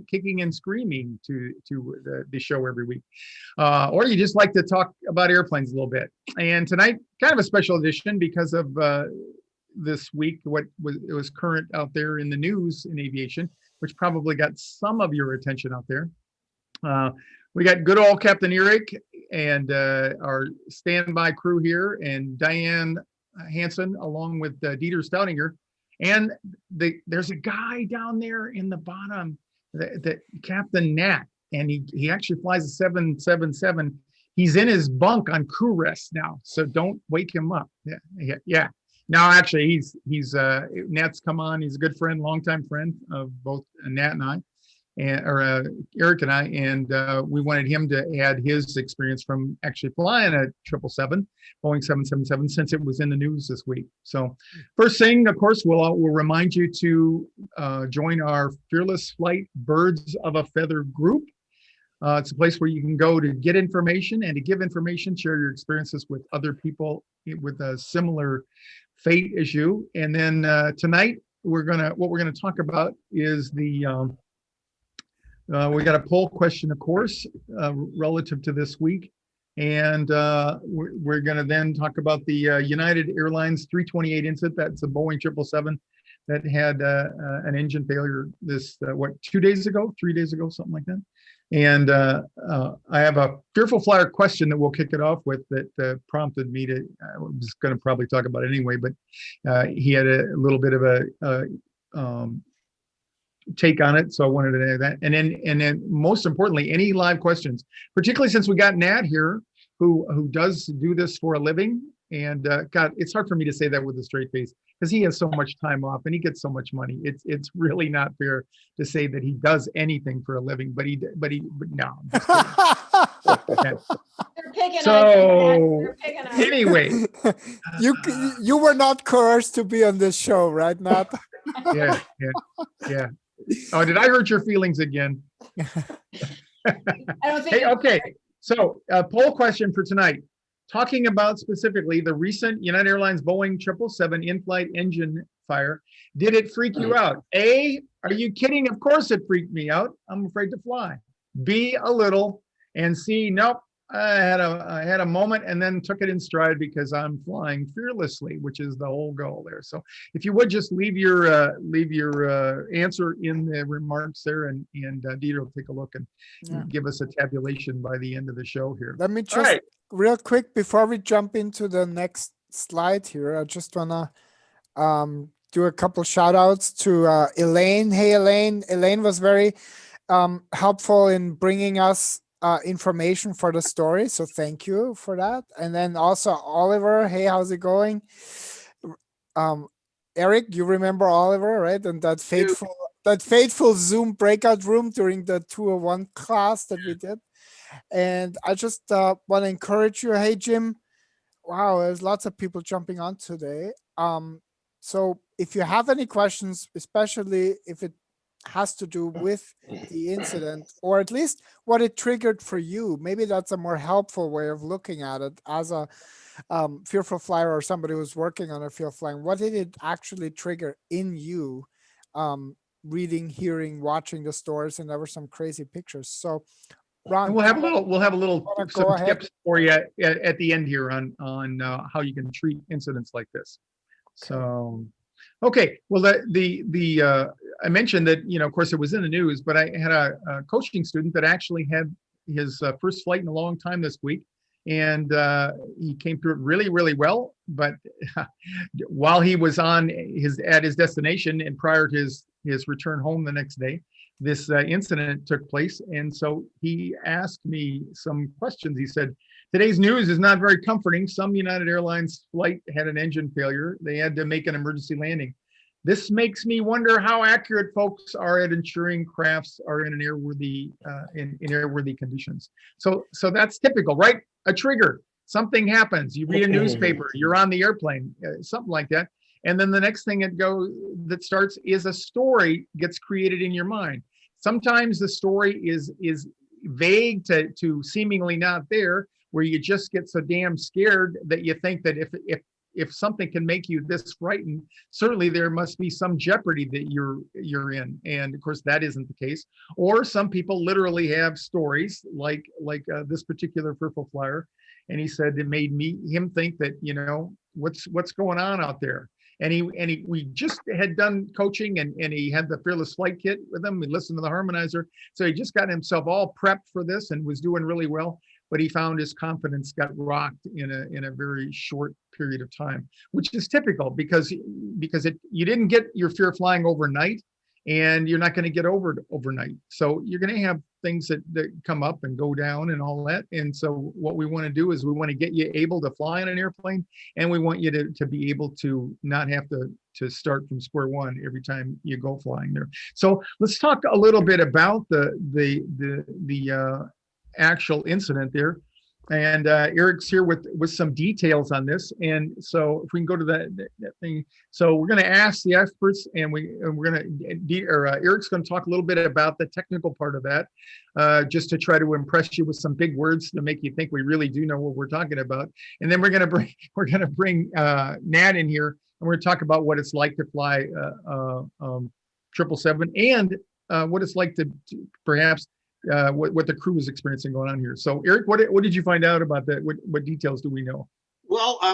kicking and screaming to the show every week, or you just like to talk about airplanes a little bit. And tonight, kind of a special edition because of this week, it was current out there in the news in aviation, which probably got some of your attention out there. We got good old Captain Eric and our standby crew here, and Diane Hansen, along with Dieter Staudinger. And there's a guy down there in the bottom, the Captain Nat, and he actually flies a 777. He's in his bunk on crew rest now, so don't wake him up. Yeah. No, actually, he's Nat's come on. He's a good friend, longtime friend of both Nat and I, or Eric and I, and we wanted him to add his experience from actually flying a 777, Boeing 777, since it was in the news this week. So first thing, of course, we'll remind you to join our Fearless Flight Birds of a Feather group. It's a place where you can go to get information and to give information, share your experiences with other people with a similar fate as you. And then tonight, what we're gonna talk about is we got a poll question, of course, relative to this week. And we're going to then talk about the United Airlines 328 incident. That's a Boeing 777 that had an engine failure 3 days ago, something like that. And I have a Fearful Flyer question that we'll kick it off with that prompted me to, I was going to probably talk about it anyway, but he had a little bit of a take on it, so I wanted to add that. And then most importantly, any live questions, particularly since we got Nat here, who does do this for a living. And God, it's hard for me to say that with a straight face because he has so much time off and he gets so much money. It's really not fair to say that he does anything for a living, but no. They're picking so on anyway, you were not coerced to be on this show, right, Nat? Yeah. Oh, did I hurt your feelings again? I don't think. Hey, okay. So, poll question for tonight, talking about specifically the recent United Airlines Boeing 777 in-flight engine fire. Did it freak you out? A, are you kidding? Of course it freaked me out. I'm afraid to fly. B, a little. And C, nope. I had a moment and then took it in stride because I'm flying fearlessly, which is the whole goal there. So if you would just leave your answer in the remarks there, and Dieter will take a look and give us a tabulation by the end of the show here. Let me just real quick before we jump into the next slide here, I just wanna do a couple shout outs to Elaine. Hey Elaine. Elaine was very helpful in bringing us information for the story, so thank you for that. And then also Oliver, hey, how's it going? Eric, you remember Oliver, right? And that fateful Zoom breakout room during the 201 class that we did. And I just want to encourage you. Hey Jim, wow, there's lots of people jumping on today. So if you have any questions, especially if it has to do with the incident, or at least what it triggered for you, maybe that's a more helpful way of looking at it as a fearful flyer or somebody who's working on a fear flying. What did it actually trigger in you? Reading, hearing, watching the stories, and there were some crazy pictures. So Ron, we'll have a little some tips for you at the end here on how you can treat incidents like this. So okay, well, I mentioned that, of course, it was in the news, but I had a coaching student that actually had his first flight in a long time this week, and he came through it really, really well. But while he was at his destination and prior to his return home the next day, this incident took place, and so he asked me some questions. He said, "Today's news is not very comforting. Some United Airlines flight had an engine failure. They had to make an emergency landing. This makes me wonder how accurate folks are at ensuring crafts are in an airworthy in airworthy conditions." So that's typical, right? A trigger, something happens. You read a newspaper, you're on the airplane, something like that, and then the next thing that starts is a story gets created in your mind. Sometimes the story is vague to seemingly not there, where you just get so damn scared that you think that if something can make you this frightened, certainly there must be some jeopardy that you're in. And of course, that isn't the case. Or some people literally have stories like this particular fearful flyer. And he said it made him think that, what's going on out there. And we just had done coaching and he had the Fearless Flight kit with him. We listened to the harmonizer. So he just got himself all prepped for this and was doing really well. But he found his confidence got rocked in a very short period of time, which is typical because you didn't get your fear of flying overnight, and you're not going to get over it overnight. So you're going to have things that come up and go down and all that. And so what we want to do is we want to get you able to fly on an airplane, and we want you to be able to not have to start from square one every time you go flying there. So let's talk a little bit about the actual incident there. And Eric's here with some details on this. And so if we can go to that thing. So we're going to ask the experts, and we're going to, Eric's going to talk a little bit about the technical part of that, just to try to impress you with some big words to make you think we really do know what we're talking about. And then we're going to bring Nat in here, and we're going to talk about what it's like to fly 777 and what it's like to perhaps what the crew is experiencing going on here. So Eric, what did you find out about that? What details do we know? Well, I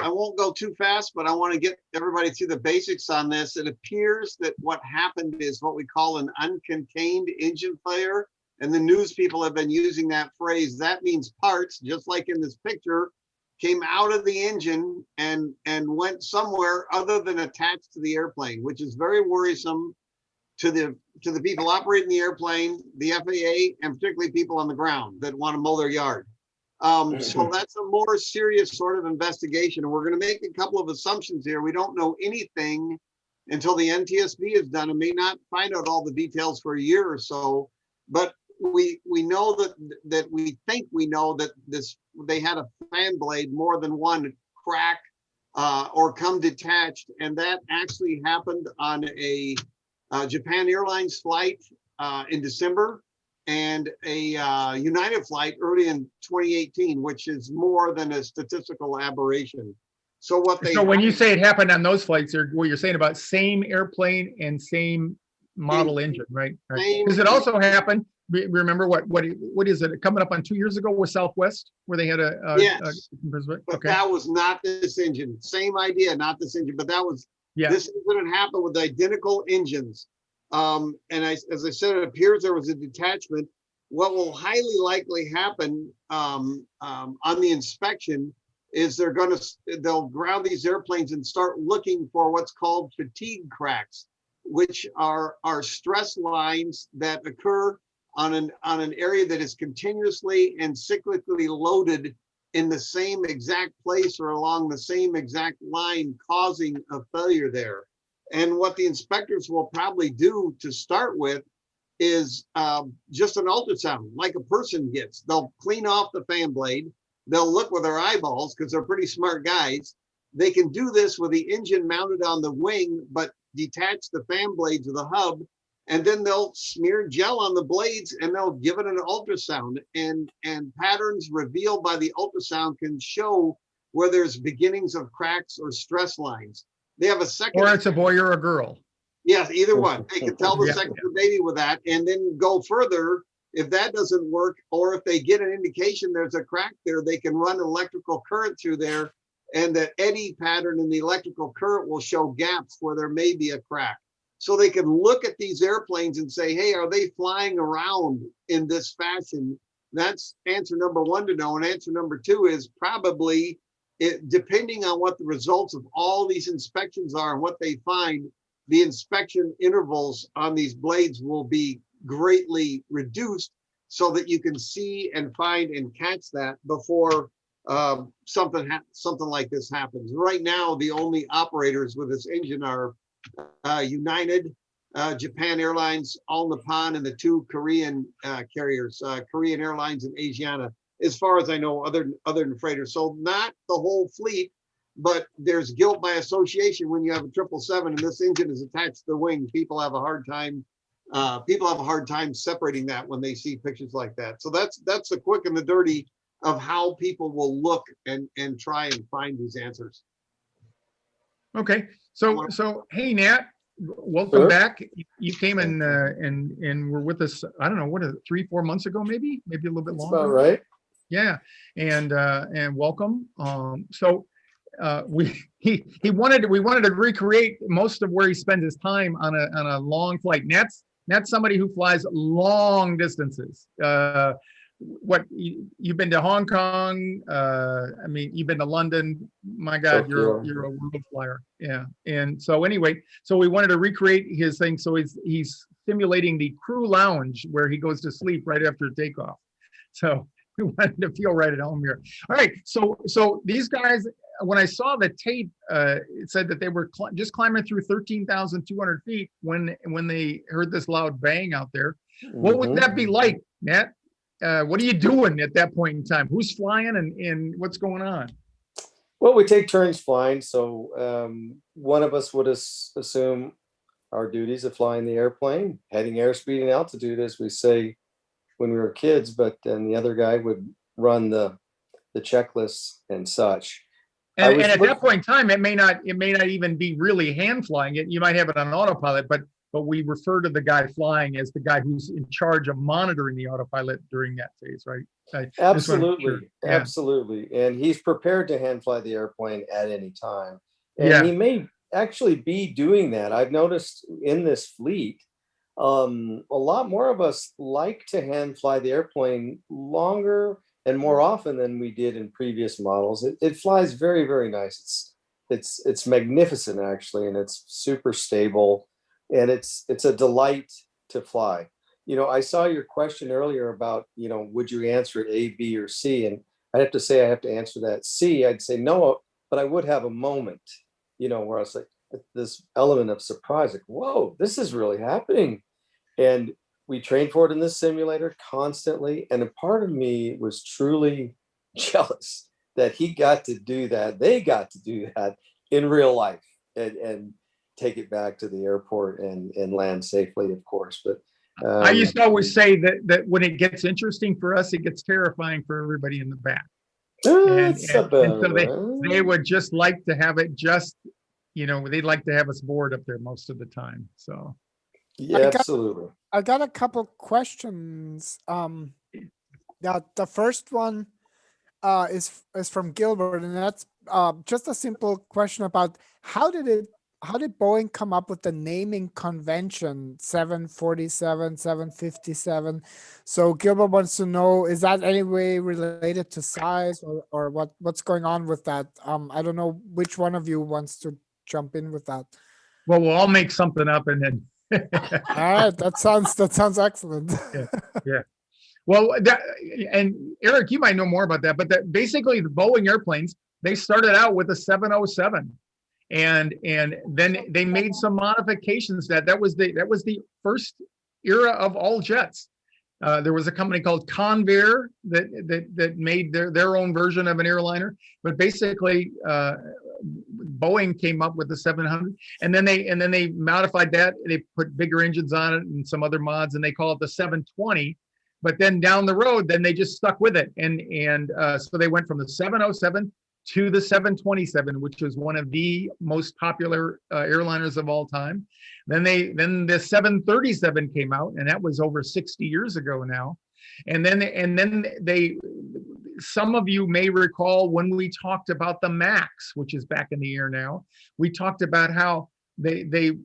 won't go too fast, but I want to get everybody through the basics on this. It appears that what happened is what we call an uncontained engine failure. And the news people have been using that phrase. That means parts, just like in this picture, came out of the engine and went somewhere other than attached to the airplane, which is very worrisome to the people operating the airplane, the FAA, and particularly people on the ground that want to mow their yard. So that's a more serious sort of investigation. And we're going to make a couple of assumptions here. We don't know anything until the NTSB is done and may not find out all the details for a year or so. But we know that we think we know that they had a fan blade more than one crack or come detached. And that actually happened on a Japan Airlines flight in December, and a United flight early in 2018, which is more than a statistical aberration. So when you say it happened on those flights, what you're saying about same airplane and same model engine, right? Because it also happened. Remember what is it coming up on 2 years ago with Southwest, where they had yes, but okay. That was not this engine. Same idea, not this engine, but that was. Yeah. This incident happened with identical engines. And as I said, it appears there was a detachment. What will highly likely happen on the inspection is they'll ground these airplanes and start looking for what's called fatigue cracks, which are stress lines that occur on an area that is continuously and cyclically loaded in the same exact place or along the same exact line, causing a failure there. And what the inspectors will probably do to start with is just an ultrasound, like a person gets. They'll clean off the fan blade. They'll look with their eyeballs because they're pretty smart guys. They can do this with the engine mounted on the wing, but detach the fan blade to the hub. And then they'll smear gel on the blades and they'll give it an ultrasound, and patterns revealed by the ultrasound can show where there's beginnings of cracks or stress lines. They have a second. Or it's a boy or a girl. Yes, either one. They can tell the sex of the baby with that, and then go further. If that doesn't work, or if they get an indication there's a crack there, they can run electrical current through there, and the eddy pattern in the electrical current will show gaps where there may be a crack. So they can look at these airplanes and say, hey, are they flying around in this fashion? That's answer number one to know. And answer number two is probably, depending on what the results of all these inspections are and what they find, the inspection intervals on these blades will be greatly reduced so that you can see and find and catch that before something like this happens. Right now, the only operators with this engine are United, Japan Airlines, All Nippon, and the two Korean carriers, Korean Airlines and Asiana, as far as I know, other than freighters. So not the whole fleet, but there's guilt by association when you have a 777 and this engine is attached to the wing. People have a hard time separating that when they see pictures like that. So that's the quick and the dirty of how people will look and try and find these answers. Okay. So hey, Nat, welcome Sure. back. You came and were with us. I don't know, what, 3-4 months ago, maybe a little bit That's longer. about right. Yeah, and welcome. We wanted to recreate most of where he spends his time on a long flight. Nat's somebody who flies long distances. You've been to Hong Kong? I mean, you've been to London. My God, Tokyo. you're a world flyer. Yeah. And so anyway, so we wanted to recreate his thing. So he's simulating the crew lounge where he goes to sleep right after takeoff. So we wanted to feel right at home here. All right. So these guys, when I saw the tape, it said that they were just climbing through 13,200 feet when they heard this loud bang out there. What would that be like, Nat? What are you doing at that point in time? Who's flying and what's going on? Well, we take turns flying. So one of us would assume our duties of flying the airplane, heading airspeed and altitude, as we say when we were kids, but then the other guy would run the checklists and such. And at that point in time, it may not even be really hand flying it. You might have it on autopilot, but we refer to the guy flying as the guy who's in charge of monitoring the autopilot during that phase, right? Absolutely, sure. Yeah. Absolutely. And he's prepared to hand fly the airplane at any time. And Yeah. he may actually be doing that. I've noticed in this fleet, a lot more of us like to hand fly the airplane longer and more often than we did in previous models. It flies very, very nice. It's magnificent, actually, and it's super stable, and it's a delight to fly. You know, I saw your question earlier about, you know, would you answer it A, B, or C? And I have to say I have to answer that C. I'd say no, but I would have a moment, you know, where I was like, this element of surprise, like, whoa, this is really happening. And we trained for it in this simulator constantly. And a part of me was truly jealous that he got to do that. They got to do that in real life and take it back to the airport and land safely, of course. But I used to always say that when it gets interesting for us, it gets terrifying for everybody in the back. And so they would just like to have it just, you know, they'd like to have us board up there most of the time. So yeah, absolutely. I got a couple questions. The first one is from Gilbert, and that's just a simple question about how did Boeing come up with the naming convention 747, 757? So Gilbert wants to know, is that any way related to size or what's going on with that? I don't know which one of you wants to jump in with that. Well, we'll all make something up and then. All right, that sounds excellent. Yeah. Well, and Eric, you might know more about that, but basically the Boeing airplanes, they started out with a 707, and then they made some modifications. That was the first era of all jets. There was a company called Convair that made their own version of an airliner, but basically Boeing came up with the 700, and then they modified that. They put bigger engines on it and some other mods, and they call it the 720. But then down the road, then they just stuck with it, and so they went from the 707 to the 727, which was one of the most popular airliners of all time. Then the 737 came out, and that was over 60 years ago now. And then some of you may recall when we talked about the MAX, which is back in the air now. We talked about how they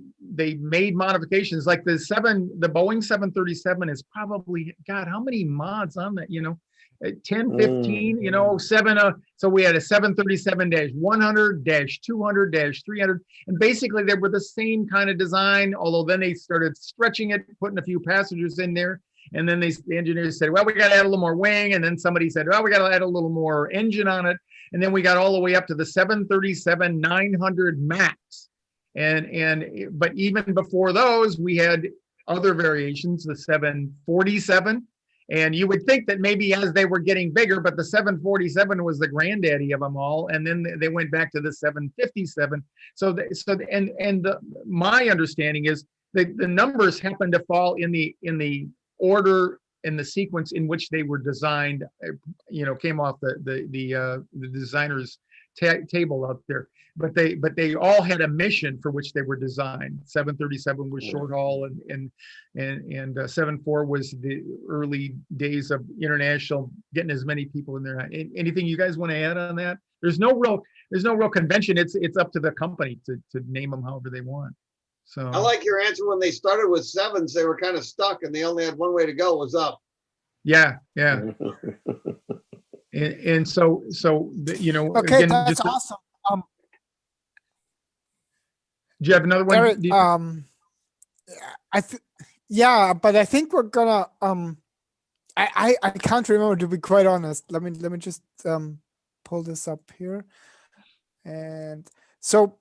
made modifications, like the Boeing 737 is probably, God, how many mods on that? You know, 10, 15, you know, so we had a 737-100, -200, -300, and basically they were the same kind of design, although then they started stretching it, putting a few passengers in there. And then the engineers said, well, we got to add a little more wing. And then somebody said, well, we got to add a little more engine on it. And then we got all the way up to the 737-900 MAX. But even before those, we had other variations, the 747. And you would think that maybe as they were getting bigger, but the 747 was the granddaddy of them all. And then they went back to the 757. My understanding is that the numbers happen to fall in the order, in the sequence in which they were designed, you know, came off the designer's table out there. But they all had a mission for which they were designed. 737 was short haul, and 74 was the early days of international, getting as many people in there. Anything you guys want to add on that? There's no real convention. It's up to the company to name them however they want. So I like your answer. When they started with sevens, they were kind of stuck and they only had one way to go, was up. yeah. And so Okay, again, that's awesome. Do you have another one? Derek, yeah, but I think we're gonna I can't remember, to be quite honest. Let me just pull this up here. And so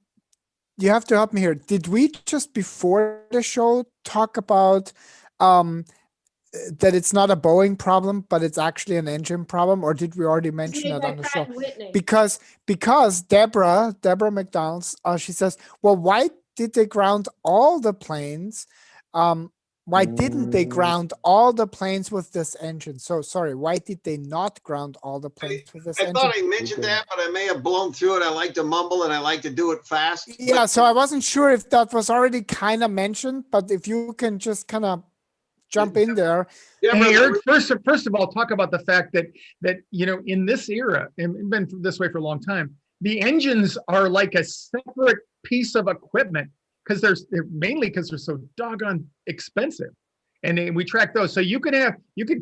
you have to help me here. Did we just before the show talk about that it's not a Boeing problem, but it's actually an engine problem, or did we already mention that on the show? Because Deborah McDonald's, she says, well, why did they ground all the planes? Why didn't they ground all the planes with this engine? So sorry, why did they not ground all the planes with this engine? I thought I mentioned that, but I may have blown through it. I like to mumble and I like to do it fast. Yeah, so I wasn't sure if that was already kind of mentioned, but if you can just kind of jump in there. Yeah, hey, Eric, first of all, talk about the fact that in this era, and it's been this way for a long time, the engines are like a separate piece of equipment because they're so doggone expensive, and we track those. So you could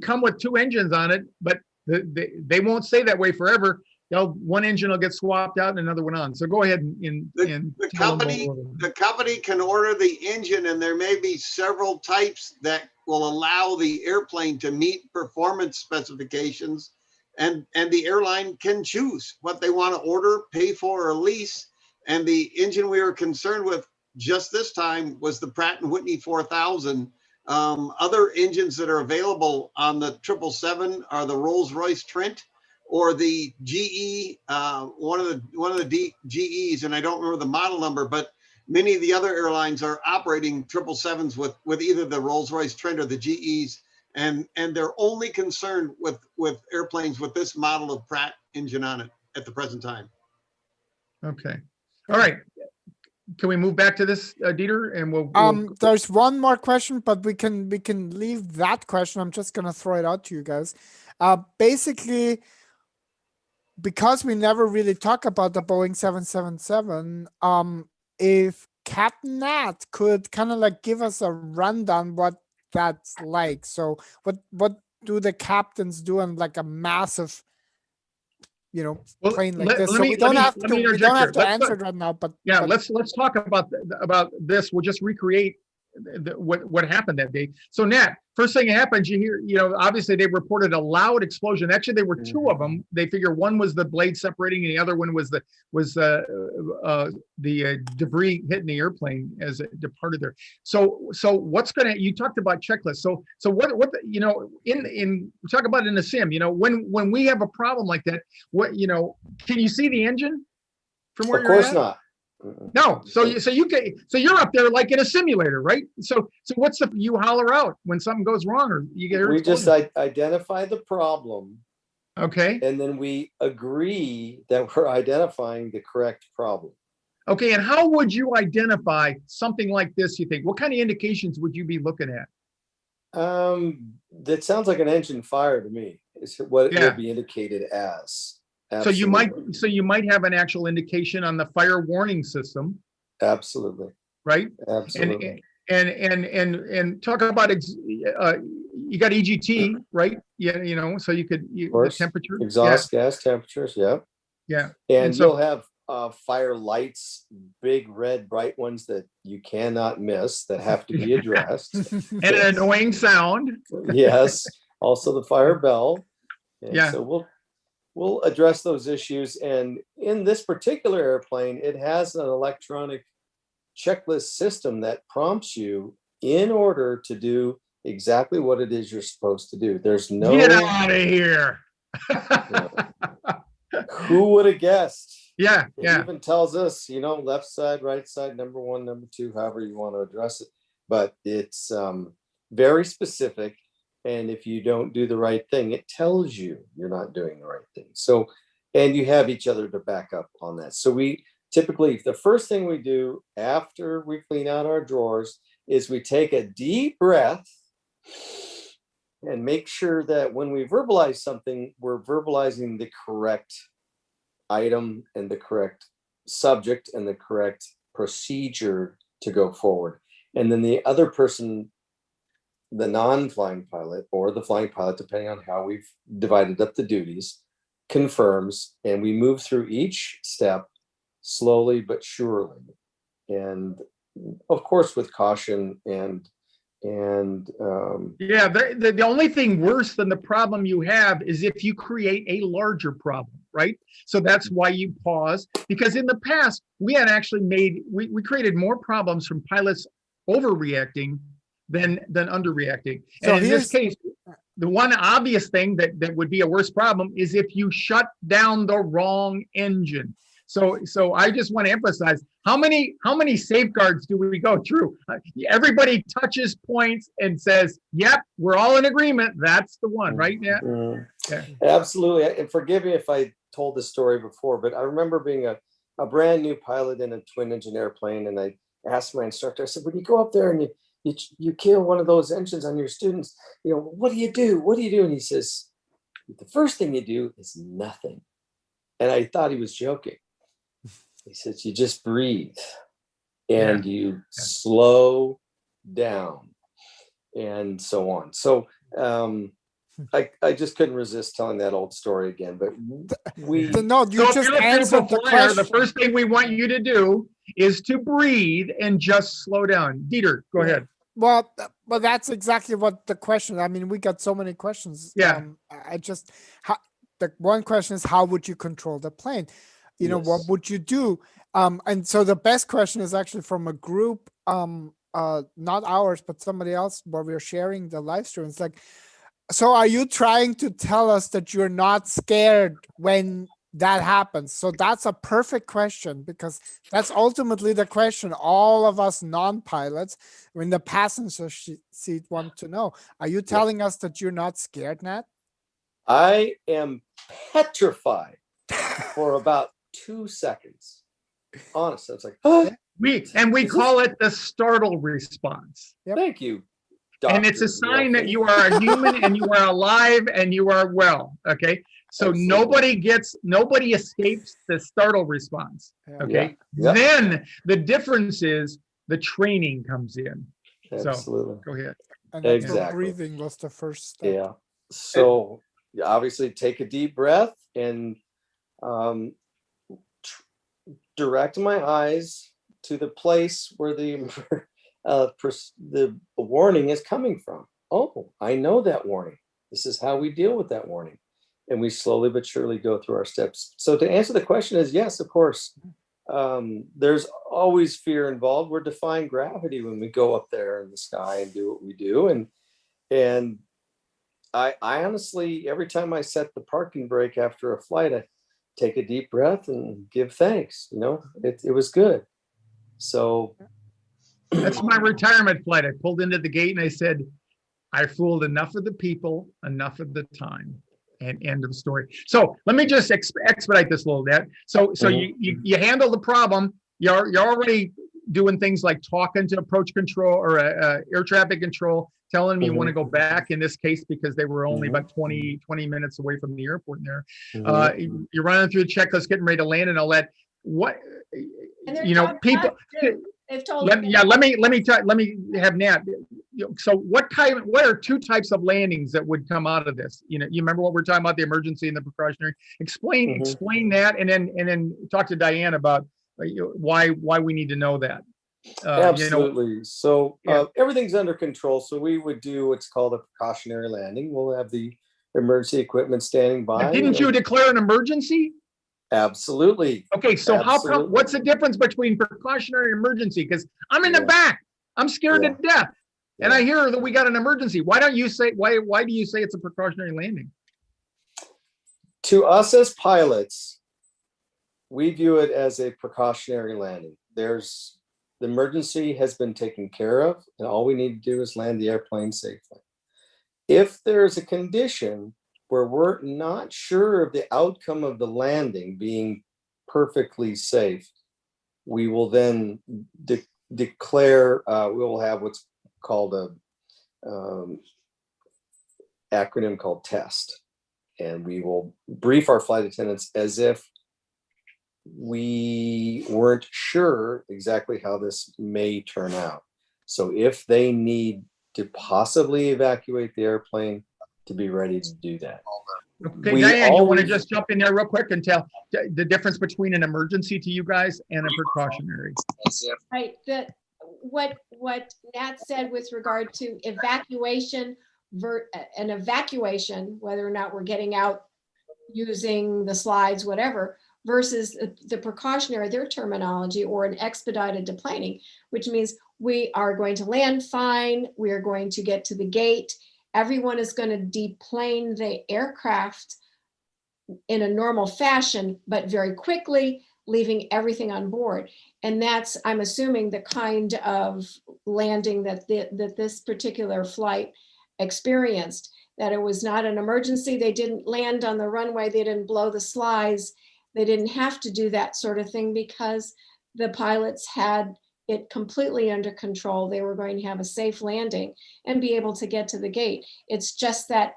come with two engines on it, but they won't stay that way forever. One engine will get swapped out and another one on. So go ahead the company can order the engine, and there may be several types that will allow the airplane to meet performance specifications, and the airline can choose what they want to order, pay for, or lease. And the engine we were concerned with just this time was the Pratt & Whitney 4000. Other engines that are available on the 777 are the Rolls-Royce Trent, or the GE, one of the GEs, and I don't remember the model number, but many of the other airlines are operating 777s with either the Rolls-Royce Trent or the GEs, and they're only concerned with airplanes with this model of Pratt engine on it at the present time. Okay, all right. Can we move back to this, Dieter? And we'll there's one more question, but we can leave that question. I'm just gonna throw it out to you guys. Basically, because we never really talk about the Boeing 777, if Captain Nat could kind of like give us a rundown what that's like. So what do the captains do on like a massive, plane like this? So we don't have to answer it right now, but yeah, let's talk about this. We'll just recreate what happened that day. So Nat, first thing that happens, you hear, obviously they reported a loud explosion. Actually, there were two of them. They figure one was the blade separating, and the other one was the debris hitting the airplane as it departed there. So you talked about checklists. So what we talk about in the sim, when we have a problem like that, can you see the engine from where you're at? Of course not. No, so you're up there like in a simulator, right? So what's you holler out when something goes wrong, or you get? We just identify the problem. Okay. And then we agree that we're identifying the correct problem. Okay, and how would you identify something like this? You think what kind of indications would you be looking at? That sounds like an engine fire to me. Is what it would be indicated as. Absolutely. So you might have an actual indication on the fire warning system. Absolutely. Right. Absolutely. And talk about you got EGT, right? Yeah, so you could the temperature, exhaust gas temperatures. Yeah. Yeah. And you'll have fire lights, big red bright ones that you cannot miss that have to be addressed. And an annoying sound. Yes. Also the fire bell. And so we'll address those issues. And in this particular airplane, it has an electronic checklist system that prompts you in order to do exactly what it is you're supposed to do. There's no... Get out of here. Who would have guessed? Yeah. It even tells us, left side, right side, number one, number two, however you want to address it. But it's very specific. And if you don't do the right thing, it tells you you're not doing the right thing. So and you have each other to back up on that. So we typically, the first thing we do after we clean out our drawers is we take a deep breath and make sure that when we verbalize something, we're verbalizing the correct item and the correct subject and the correct procedure to go forward. And then the other person, the non-flying pilot or the flying pilot, depending on how we've divided up the duties, confirms, and we move through each step slowly but surely. And of course, with caution and yeah, the only thing worse than the problem you have is if you create a larger problem, right? So that's why you pause, because in the past we had actually we created more problems from pilots overreacting than underreacting. So And in this case, the one obvious thing that would be a worse problem is if you shut down the wrong engine. So I just want to emphasize, how many safeguards do we go through? Everybody touches points and says, yep, we're all in agreement. That's the one, right? Yeah. Yeah. Absolutely. And forgive me if I told this story before, but I remember being a brand new pilot in a twin engine airplane. And I asked my instructor, I said, when you go up there and you kill one of those engines on your students, what do you do? What do you do? And he says, the first thing you do is nothing. And I thought he was joking. He says, you just breathe and you slow down and so on. So I just couldn't resist telling that old story again, but no, you just answered the question. The first thing we want you to do is to breathe and just slow down. Dieter, go ahead. Well, that's exactly what the question. I mean, we got so many questions. Yeah. The one question is, how would you control the plane? Yes. What would you do? And so the best question is actually from a group, not ours, but somebody else, where we're sharing the live stream. It's like, so are you trying to tell us that you're not scared when that happens? So that's a perfect question, because that's ultimately the question all of us non-pilots in the passenger seat want to know. Are you telling us that you're not scared, Nat? I am petrified for about 2 seconds. Honestly, it's like, we call it the startle response. Yep. Thank you, Doctor. And it's a sign that you are a human and you are alive and you are well. Okay. So Absolutely. nobody escapes the startle response. Okay. Yeah. Then the difference is the training comes in. Absolutely. So go ahead. And Exactly. breathing was the first step. Yeah. So obviously take a deep breath and direct my eyes to the place where the warning is coming from. Oh, I know that warning. This is how we deal with that warning. And we slowly but surely go through our steps. So to answer the question is yes, of course. There's always fear involved. We're defying gravity when we go up there in the sky and do what we do. And I honestly, every time I set the parking brake after a flight, I take a deep breath and give thanks. It was good. So that's my retirement flight. I pulled into the gate and I said, I fooled enough of the people, enough of the time, and end of story. So let me just expedite this a little bit. So you handle the problem. You're already doing things like talking to approach control or air traffic control, telling them you want to go back in this case because they were only about 20 minutes away from the airport there. You're running through the checklist, getting ready to land and all that. What, people, they've told let me have Nat. So what are two types of landings that would come out of this? You remember what we're talking about, the emergency and the precautionary. Explain that, and then talk to Diane about why we need to know that. Absolutely. So everything's under control. So we would do what's called a precautionary landing. We'll have the emergency equipment standing by. But didn't you declare an emergency? Absolutely. Okay, so what's the difference between precautionary and emergency? Because I'm in the back, I'm scared to death, and I hear that we got an emergency. Why do you say it's a precautionary landing? To us as pilots, we view it as a precautionary landing. The emergency has been taken care of, and all we need to do is land the airplane safely. If there's a condition where we're not sure of the outcome of the landing being perfectly safe, we will then declare, we will have what's called a acronym called TEST. And we will brief our flight attendants as if we weren't sure exactly how this may turn out. So if they need to possibly evacuate the airplane, to be ready to do that. Okay, Diane, you want to just jump in there real quick and tell the difference between an emergency to you guys and a precautionary? Right, what Nat said with regard to evacuation, an evacuation, whether or not we're getting out using the slides, whatever, versus the precautionary, their terminology, or an expedited deplaning, which means we are going to land fine, we are going to get to the gate, everyone is going to deplane the aircraft in a normal fashion, but very quickly, leaving everything on board. And that's, I'm assuming, the kind of landing that this particular flight experienced, that it was not an emergency. They didn't land on the runway. They didn't blow the slides. They didn't have to do that sort of thing because the pilots had it completely under control. They were going to have a safe landing and be able to get to the gate. It's just that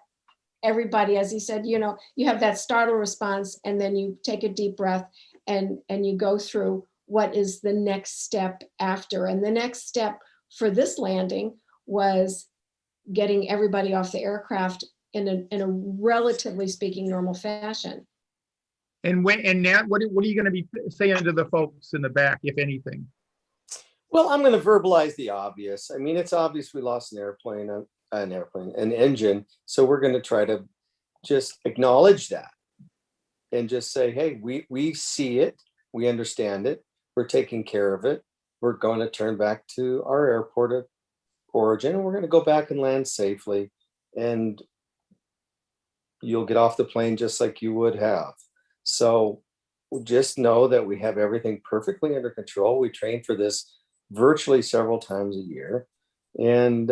everybody, as he said, you have that startle response, and then you take a deep breath and you go through what is the next step after. And the next step for this landing was getting everybody off the aircraft in a relatively speaking normal fashion. And Nat, what are you going to be saying to the folks in the back, if anything? Well, I'm going to verbalize the obvious. I mean, it's obvious we lost an engine. So we're going to try to just acknowledge that and just say, hey, we see it. We understand it. We're taking care of it. We're going to turn back to our airport of origin, and we're going to go back and land safely. And you'll get off the plane just like you would have. So just know that we have everything perfectly under control. We train for this virtually several times a year. And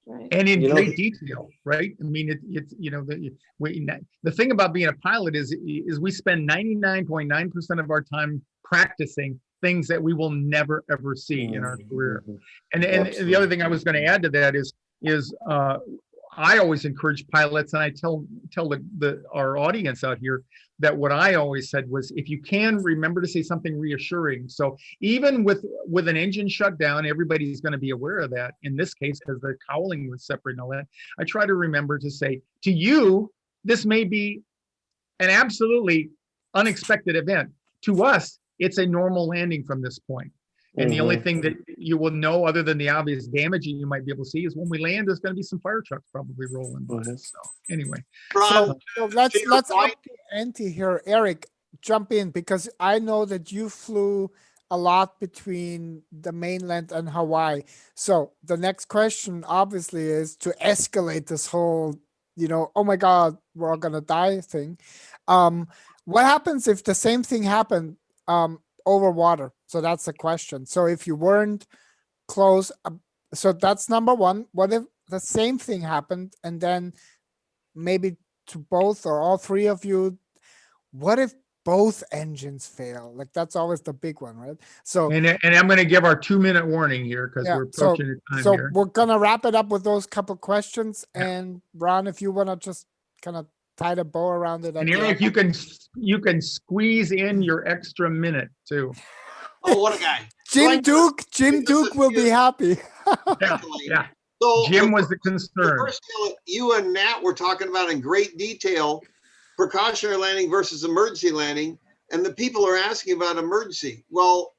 Right. And in great detail, right? I mean, it's the thing about being a pilot is we spend 99.9% of our time practicing things that we will never ever see in our career. And the other thing I was going to add to that is I always encourage pilots, and I tell our audience out here that what I always said was, if you can, remember to say something reassuring. So even with an engine shut down, everybody's going to be aware of that. In this case, because the cowling was separate and all that, I try to remember to say, to you, this may be an absolutely unexpected event. To us, it's a normal landing from this point. And the only thing that you will know, other than the obvious damaging you might be able to see, is when we land, there's going to be some fire trucks probably rolling by. So anyway, so let's up the ante here. Eric, jump in, because I know that you flew a lot between the mainland and Hawaii. So the next question obviously is to escalate this whole, oh my God, we're all gonna die thing. What happens if the same thing happened over water? So that's the question. So if you weren't close, so that's number one. What if the same thing happened and then maybe to both or all three of you, what if both engines fail? Like, that's always the big one, right? So and I'm going to give our 2-minute warning here, because we're approaching the time so here. we're gonna wrap it up with those couple questions. And Ron, if you want to just kind of tie the bow around it. And Eric, you can squeeze in your extra minute too. Oh, what a guy. Jim Duke will be happy. Yeah. So Jim was the the concern. first deal that you and Nat were talking about in great detail, precautionary landing versus emergency landing, and the people are asking about emergency. Well,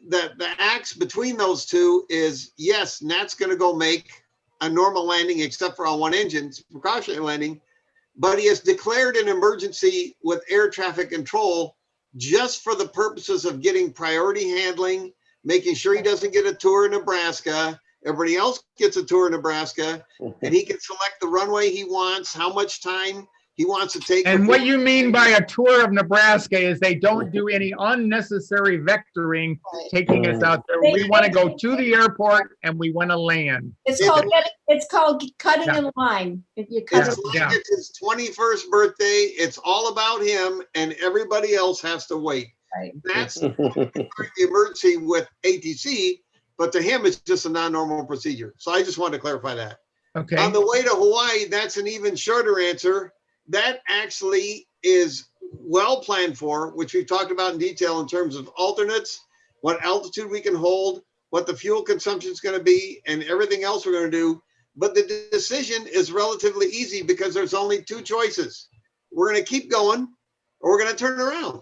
the axe between those two is, yes, Nat's going to go make a normal landing except for on one engine, it's precautionary landing, but he has declared an emergency with air traffic control just for the purposes of getting priority handling, making sure he doesn't get a tour in Nebraska. Everybody else gets a tour in Nebraska, and he can select the runway he wants, how much time He wants to take. And what you mean by a tour of Nebraska is they don't do any unnecessary vectoring, taking us out there. We want to go to the airport and we want to land. It's called cutting in line. If you cut It's in like Yeah. it's his 21st birthday. It's all about him, and everybody else has to wait. Right. That's the emergency with ATC, but to him, it's just a non-normal procedure. So I just wanted to clarify that. Okay. On the way to Hawaii, that's an even shorter answer. That actually is well planned for, which we've talked about in detail in terms of alternates, what altitude we can hold, what the fuel consumption is going to be, and everything else we're going to do. But the decision is relatively easy because there's only two choices. We're going to keep going or we're going to turn around.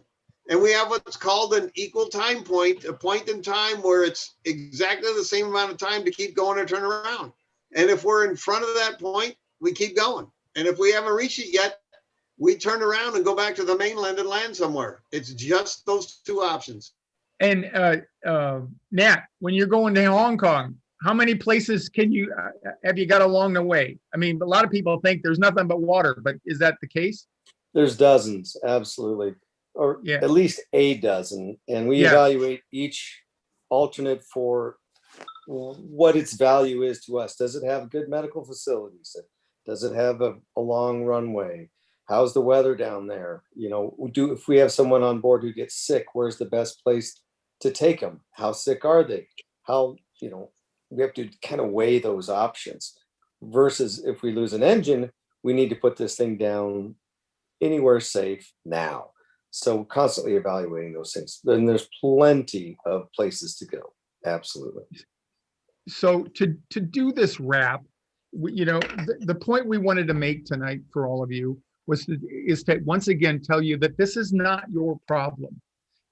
And we have what's called an equal time point, a point in time where it's exactly the same amount of time to keep going or turn around. And if we're in front of that point, we keep going. And if we haven't reached it yet, we turn around and go back to the mainland and land somewhere. It's just those two options. And Nat, when you're going to Hong Kong, how many places can you have you got along the way? I mean, a lot of people think there's nothing but water, but is that the case? There's dozens, absolutely, or Yeah. at least a dozen, and we Yeah. evaluate each alternate for what its value is to us. Does it have good medical facilities? Does it have a long runway? How's the weather down there? You know, if we have someone on board who gets sick, where's the best place to take them? How sick are they? How, you know, we have to kind of weigh those options versus if we lose an engine, we need to put this thing down anywhere safe now. So constantly evaluating those things. Then there's plenty of places to go. Absolutely. So to do this wrap, you know, the point we wanted to make tonight for all of you is to once again tell you that this is not your problem.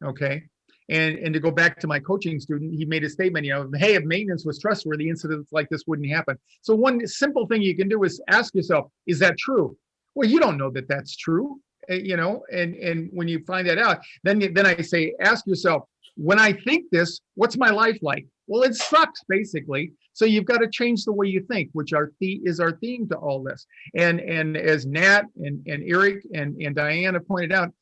Okay. And to go back to my coaching student, he made a statement, you know, hey, if maintenance was trustworthy, incidents like this wouldn't happen. So one simple thing you can do is ask yourself, is that true? Well, you don't know that that's true, you know, and when you find that out, then I say, ask yourself, when I think this, what's my life like? Well, it sucks, basically. So you've got to change the way you think, which is our theme to all this. And as Nat and Eric and Diane have pointed out,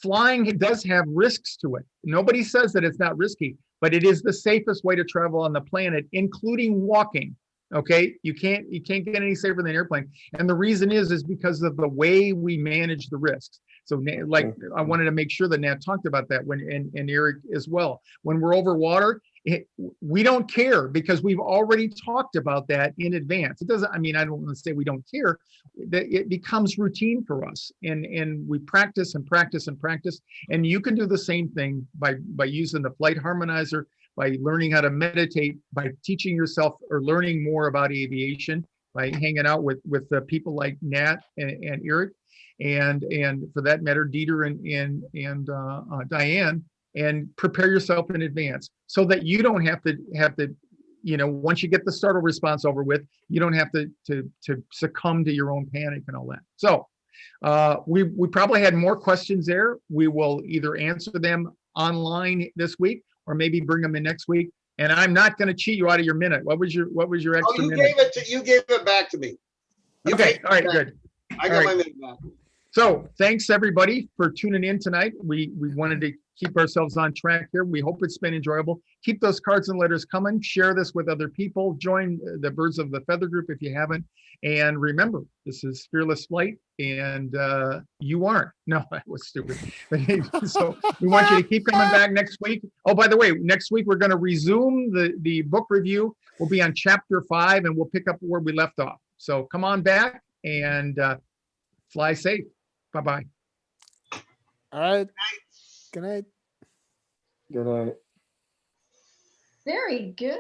flying does have risks to it. Nobody says that it's not risky, but it is the safest way to travel on the planet, including walking. Okay, you can't get any safer than an airplane, and the reason is because of the way we manage the risks. So, like, I wanted to make sure that Nat talked about that and Eric as well. When we're over water, we don't care because we've already talked about that in advance. It doesn't. I mean, I don't want to say we don't care. It becomes routine for us, and we practice and practice and practice. And you can do the same thing by using the flight harmonizer, by learning how to meditate, by teaching yourself or learning more about aviation, by hanging out with the people like Nat and Eric, and for that matter, Dieter and Diane, and prepare yourself in advance so that you don't have to, you know, once you get the startle response over with, you don't have to succumb to your own panic and all that. So we probably had more questions there. We will either answer them online this week or maybe bring them in next week. And I'm not going to cheat you out of your minute. What was your extra minute? You gave it back to me. Okay. All right. Good. I got my minute back. So thanks everybody for tuning in tonight. We wanted to keep ourselves on track here. We hope it's been enjoyable. Keep those cards and letters coming. Share this with other people. Join the Birds of the Feather group if you haven't. And remember, this is Fearless Flight, and you aren't. No, that was stupid. So we want you to keep coming back next week. Oh, by the way, next week we're going to resume the book review. We'll be on chapter 5, and we'll pick up where we left off. So come on back and fly safe. Bye-bye. All right. Good night. Good night. Very good.